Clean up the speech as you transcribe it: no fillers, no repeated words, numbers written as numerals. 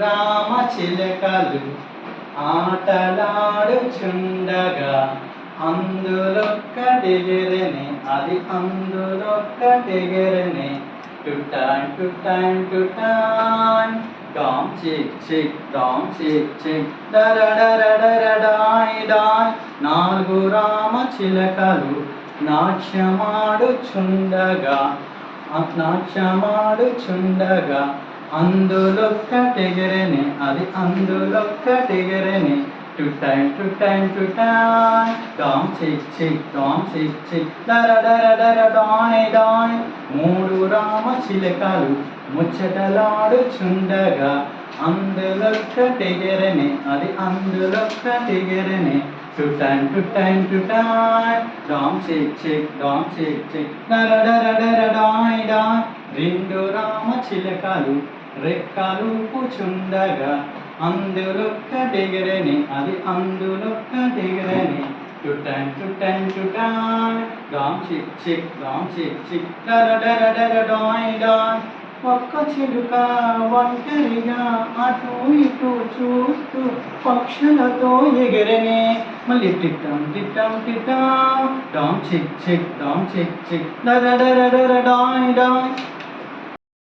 రామ చిలకలు ఆటలాడుచుండగా అందులొక్కటెగిరెనే అది అందులొక్కటెగిరెనే టుటాన్ టుటాన్ టుటాన్ డామ్ చిక్ చిక్ డామ్ చిక్ చిక్ డరడరడరడాయ్ డాయ్ నాలుగు రామ చిలకలు నాట్యమాడుచుండగా అందులొక్కటెగిరెనే అది అందులొక్కటెగిరెనే టుటాన్ టుటాన్ టుటాన్ డామ్ చిక్ చిక్ డామ్ చిక్ చిక్ డరడరడరడాయ్ డాయ్ మూడు రామ చిలకలు ముచ్చటలాడుచుండగా అందులొక్కటెగిరెనే అది అందులొక్కటెగిరెనే టుటాన్ టుటాన్ టుటాన్ డామ్ చిక్ చిక్ డామ్ చిక్ చిక్ డరడరడరడాయ్ డాయ్ రెండు రామ చిలకలు రెక్కలూపుచుండగా అందులొక్కటెగిరెనే అది అందులొక్కటెగిరెనే టుటాన్ టుటాన్ టుటాన్ డామ్ చిక్ చిక్ డామ్ చిక్ చిక్ డరడరడరడాయ్ డాయ్ ఒక్క చిలుక ఒంటరిగా అటు ఇటు చూస్తూ పక్షులతో ఎగిరెనే మళ్ళీ టిట్టం టిట్టం టిట్టం డామ్ చిక్ చిక్ డామ్ చిక్ చిక్ డరడరడరడాయ్ డాయ్